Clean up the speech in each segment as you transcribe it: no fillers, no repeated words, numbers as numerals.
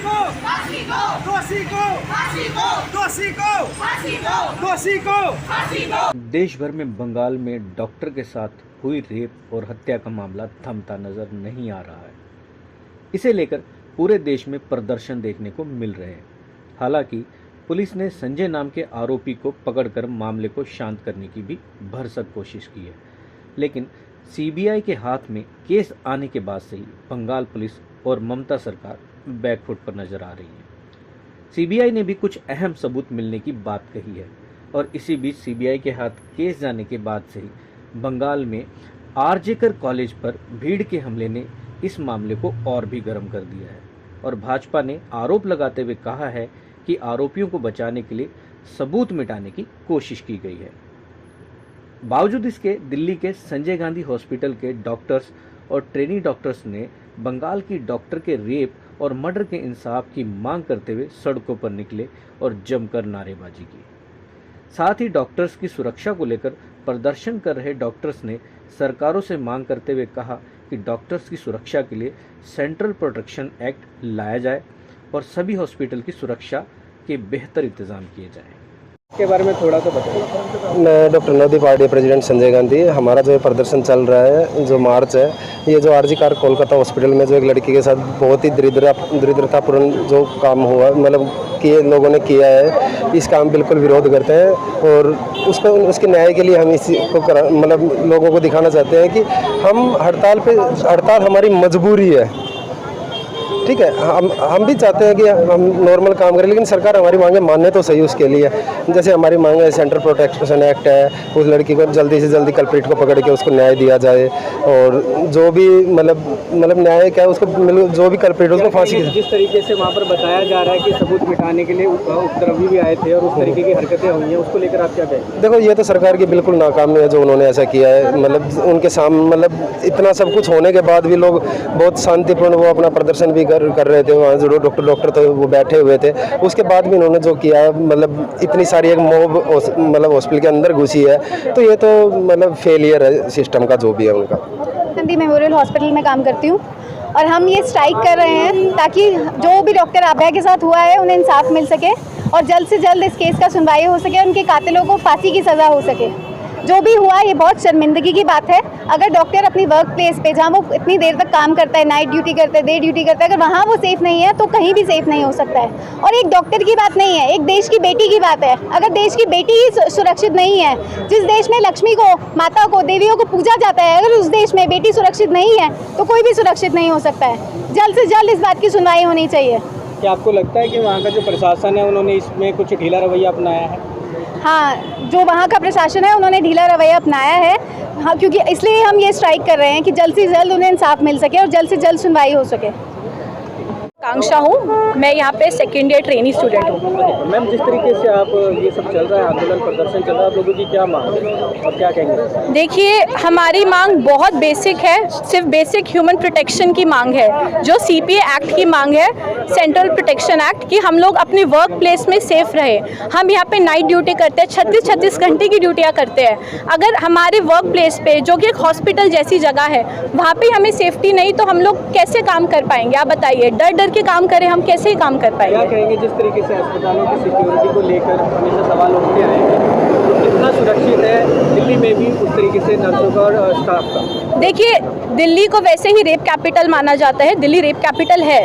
को फांसी दो, दोषी को फांसी दो, दोषी को फांसी दो, दोषी को फांसी दो। देश भर में बंगाल में डॉक्टर के साथ हुई रेप और हत्या का मामला थमता नजर नहीं आ रहा है। इसे लेकर पूरे देश में प्रदर्शन देखने को मिल रहे हैं। हालांकि पुलिस ने संजय नाम के आरोपी को पकड़कर मामले को शांत करने की भी भरसक कोशिश की है, लेकिन सीबीआई के हाथ में केस आने के बाद से ही बंगाल पुलिस और ममता सरकार बैकफुट पर नजर आ रही है। सीबीआई ने भी कुछ अहम सबूत मिलने की बात कही है और इसी बीच सीबीआई के हाथ केस जाने के बाद से ही बंगाल में आरजेकर कॉलेज पर भीड़ के हमले ने इस मामले को और भी गर्म कर दिया है और भाजपा ने आरोप लगाते हुए कहा है कि आरोपियों को बचाने के लिए सबूत मिटाने की कोशिश की गई है। बावजूद इसके दिल्ली के संजय गांधी हॉस्पिटल के डॉक्टर्स और ट्रेनी डॉक्टर्स ने बंगाल की डॉक्टर के रेप और मर्डर के इंसाफ की मांग करते हुए सड़कों पर निकले और जमकर नारेबाजी की। साथ ही डॉक्टर्स की सुरक्षा को लेकर प्रदर्शन कर रहे डॉक्टर्स ने सरकारों से मांग करते हुए कहा कि डॉक्टर्स की सुरक्षा के लिए सेंट्रल प्रोटेक्शन एक्ट लाया जाए और सभी हॉस्पिटल की सुरक्षा के बेहतर इंतजाम किए जाएं। के बारे में थोड़ा सा बताइए। मैं डॉक्टर नदी पार्टी प्रेसिडेंट संजय गांधी। हमारा जो प्रदर्शन चल रहा है, जो मार्च है, ये जो आरजी कार कोलकाता हॉस्पिटल में जो एक लड़की के साथ बहुत ही दरिद्रतापूर्ण जो काम हुआ, मतलब कि लोगों ने किया है, इसका हम बिल्कुल विरोध करते हैं और उसके न्याय के लिए हम इसी को मतलब लोगों को दिखाना चाहते हैं कि हम हड़ताल हमारी मजबूरी है। ठीक है, हम भी चाहते हैं कि हम नॉर्मल काम करें, लेकिन सरकार हमारी मांगे मानने तो सही उसके लिए। जैसे हमारी मांग है सेंट्रल प्रोटेक्शन एक्ट है, उस लड़की को जल्दी से जल्दी कल्प्रिट को पकड़ के उसको न्याय दिया जाए और जो भी मतलब न्याय क्या है उसको जो भी कल्प्रिट उसको फांसी। जिस तरीके से वहाँ पर बताया जा रहा है कि सबूत मिटाने के लिए उपद्रवी भी आए थे और उस तरीके की हरकतें हुई हैं, उसको लेकर आप क्या कहें? देखो, ये तो सरकार की बिल्कुल नाकामी है जो उन्होंने ऐसा किया है। मतलब उनके सामने मतलब इतना सब कुछ होने के बाद भी लोग बहुत शांतिपूर्ण वो अपना प्रदर्शन भी कर रहे थे। वहाँ जो डॉक्टर तो वो बैठे हुए थे, उसके बाद भी उन्होंने जो किया, मतलब इतनी सारी एक मॉब मतलब हॉस्पिटल के अंदर घुसी है, तो ये तो मतलब फेलियर है सिस्टम का जो भी है उनका। गांधी मेमोरियल हॉस्पिटल में काम करती हूँ और हम ये स्ट्राइक कर रहे हैं ताकि जो भी डॉक्टर आभा के साथ हुआ है उन्हें इंसाफ मिल सके और जल्द से जल्द इस केस का सुनवाई हो सके, उनके कातिलों को फांसी की सज़ा हो सके। जो भी हुआ ये बहुत शर्मिंदगी की बात है। अगर डॉक्टर अपनी वर्क प्लेस पे जहाँ वो इतनी देर तक काम करता है, नाइट ड्यूटी करता है, डे ड्यूटी करता है, अगर वहाँ वो सेफ़ नहीं है तो कहीं भी सेफ़ नहीं हो सकता है। और एक डॉक्टर की बात नहीं है, एक देश की बेटी की बात है। अगर देश की बेटी ही सुरक्षित नहीं है, जिस देश में लक्ष्मी को, माता को, देवियों को पूजा जाता है, अगर उस देश में बेटी सुरक्षित नहीं है तो कोई भी सुरक्षित नहीं हो सकता है। जल्द से जल्द इस बात की सुनवाई होनी चाहिए। क्या आपको लगता है कि वहाँ का जो प्रशासन है उन्होंने इसमें कुछ ढीला रवैया अपनाया है? हाँ, जो वहाँ का प्रशासन है उन्होंने ढीला रवैया अपनाया है। हाँ, क्योंकि इसलिए हम ये स्ट्राइक कर रहे हैं कि जल्द से जल्द उन्हें इंसाफ मिल सके और जल्द से जल्द सुनवाई हो सके। आकांक्षा हूँ, मैं यहाँ पे सेकेंड ईयर ट्रेनी स्टूडेंट हूँ। मैम, जिस तरीके से आप ये सब चल रहा है, आंदोलन प्रदर्शन चल रहा है, आप लोगों की क्या मांग है और क्या कहेंगे? देखिए, हमारी मांग बहुत बेसिक है, सिर्फ बेसिक ह्यूमन प्रोटेक्शन की मांग है, जो सीपीए एक्ट की मांग है, सेंट्रल प्रोटेक्शन एक्ट, कि हम लोग अपनी वर्क प्लेस में सेफ रहे। हम यहाँ पे नाइट ड्यूटी करते हैं, 36 घंटे की ड्यूटियाँ करते हैं। अगर हमारे वर्क प्लेस पे, जो कि एक हॉस्पिटल जैसी जगह है, वहाँ पे हमें सेफ्टी नहीं तो हम लोग कैसे काम कर पाएंगे? आप बताइए, डर के काम करें, हम कैसे ही काम कर पाएंगे? क्या कहेंगे जिस तरीके से अस्पतालों की सिक्योरिटी को लेकर हमेशा सवाल उठते आए हैं, तो कितना सुरक्षित है दिल्ली में भी उस तरीके से नर्सों का और स्टाफ का? देखिए, दिल्ली को वैसे ही रेप कैपिटल माना जाता है, दिल्ली रेप कैपिटल है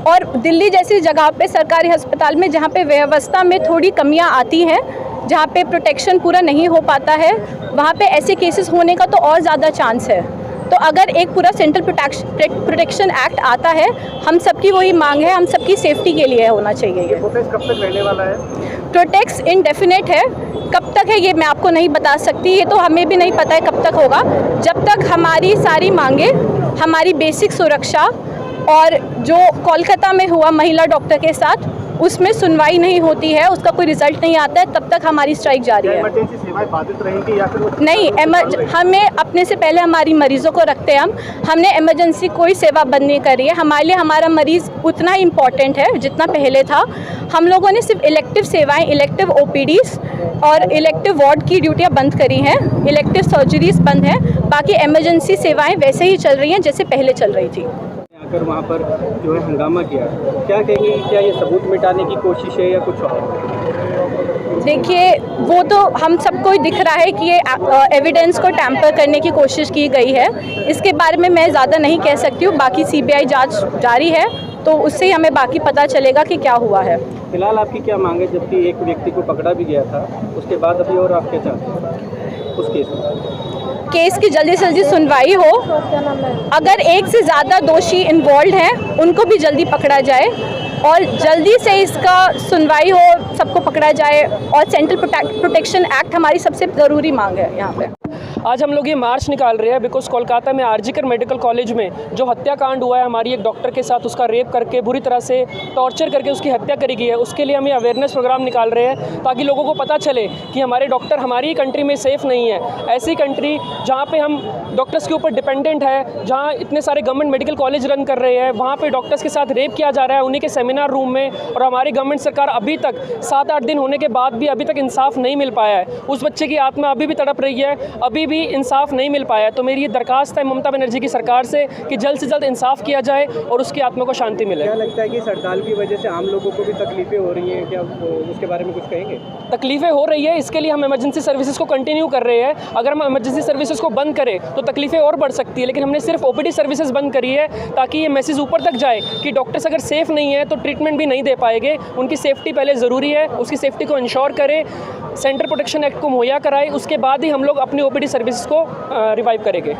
और दिल्ली जैसी जगह पे सरकारी अस्पताल में जहाँ पे व्यवस्था में थोड़ी कमियाँ आती हैं, जहाँ पे प्रोटेक्शन पूरा नहीं हो पाता है, वहाँ पे ऐसे केसेस होने का तो और ज़्यादा चांस है। तो अगर एक पूरा सेंट्रल प्रोटेक्शन एक्ट आता है, हम सबकी वही मांग है, हम सबकी सेफ्टी के लिए होना चाहिए। ये प्रोटेक्ट कब तक रहने वाला है? प्रोटेक्ट इंडेफिनेट है, कब तक है ये मैं आपको नहीं बता सकती, ये तो हमें भी नहीं पता है कब तक होगा। जब तक हमारी सारी मांगे, हमारी बेसिक सुरक्षा और जो कोलकाता में हुआ महिला डॉक्टर के साथ उसमें सुनवाई नहीं होती है, उसका कोई रिजल्ट नहीं आता है, तब तक हमारी स्ट्राइक जारी है। इमरजेंसी सेवाएं बाधित रहेंगी या फिर नहीं, हमें अपने से पहले हमारी मरीज़ों को रखते हैं। हमने इमरजेंसी कोई सेवा बंद नहीं करी है। हमारे लिए हमारा मरीज़ उतना ही इम्पॉर्टेंट है जितना पहले था। हम लोगों ने सिर्फ इलेक्टिव सेवाएं, इलेक्टिव ओपीडीज़ और इलेक्टिव वार्ड की ड्यूटियाँ बंद करी हैं, इलेक्टिव सर्जरीज बंद हैं, बाकी इमरजेंसी सेवाएँ वैसे ही चल रही हैं जैसे पहले चल रही थी। आकर वहाँ पर जो है हंगामा किया, क्या कहेंगे, क्या ये सबूत मिटाने की कोशिश है या कुछ और? देखिए, वो तो हम सबको ही दिख रहा है कि ये एविडेंस को टैम्पर करने की कोशिश की गई है। इसके बारे में मैं ज़्यादा नहीं कह सकती हूँ, बाकी सीबीआई जांच जारी है तो उससे ही हमें बाकी पता चलेगा कि क्या हुआ है। फिलहाल आपकी क्या मांग है, जबकि एक व्यक्ति को पकड़ा भी गया था, उसके बाद अभी और आप क्या चाहते हैं उस केस में? केस की जल्दी से जल्दी सुनवाई हो, अगर एक से ज़्यादा दोषी इन्वॉल्व हैं उनको भी जल्दी पकड़ा जाए और जल्दी से इसका सुनवाई हो, सबको पकड़ा जाए। और सेंट्रल प्रोटेक्शन एक्ट हमारी सबसे ज़रूरी मांग है यहाँ पे। आज हम लोग ये मार्च निकाल रहे हैं बिकॉज कोलकाता में आरजीकर मेडिकल कॉलेज में जो हत्याकांड हुआ है हमारी एक डॉक्टर के साथ, उसका रेप करके बुरी तरह से टॉर्चर करके उसकी हत्या करी गई है। उसके लिए हम ये अवेयरनेस प्रोग्राम निकाल रहे हैं ताकि लोगों को पता चले कि हमारे डॉक्टर हमारी ही कंट्री में सेफ़ नहीं है। ऐसी कंट्री जहाँ पे हम डॉक्टर्स के ऊपर डिपेंडेंट है, जहाँ इतने सारे गवर्नमेंट मेडिकल कॉलेज रन कर रहे हैं, वहाँ पर डॉक्टर्स के साथ रेप किया जा रहा है उन्हीं के सेमिनार रूम में, और हमारी गवर्नमेंट सरकार अभी तक 7-8 दिन होने के बाद भी अभी तक इंसाफ नहीं मिल पाया है। उस बच्चे की आत्मा अभी भी तड़प रही है, अभी भी इंसाफ नहीं मिल पाया है। तो मेरी ये दरखास्त है ममता बनर्जी की सरकार से कि जल्द से जल्द इंसाफ किया जाए और उसकी आत्मा को शांति मिले। क्या लगता है कि इस हड़ताल की वजह से आम लोगों को भी तकलीफें हो रही हैं, क्या उसके बारे में कुछ कहेंगे? तकलीफें हो रही है, इसके लिए हम इमरजेंसी सर्विसेज को कंटिन्यू कर रहे हैं। अगर हम इमरजेंसी सर्विसेज को बंद करें तो तकलीफें और बढ़ सकती है, लेकिन हमने सिर्फ ओपीडी सर्विसेज बंद करी है ताकि ये मैसेज ऊपर तक जाए कि डॉक्टर्स अगर सेफ़ नहीं है तो ट्रीटमेंट भी नहीं दे पाएंगे। उनकी सेफ्टी पहले ज़रूरी है, उसकी सेफ्टी को इंश्योर करें, सेंट्रल प्रोटेक्शन एक्ट को मुहैया कराए, उसके बाद ही हम लोग अपनी ओपीडी सर्विसेज को रिवाइव करेंगे।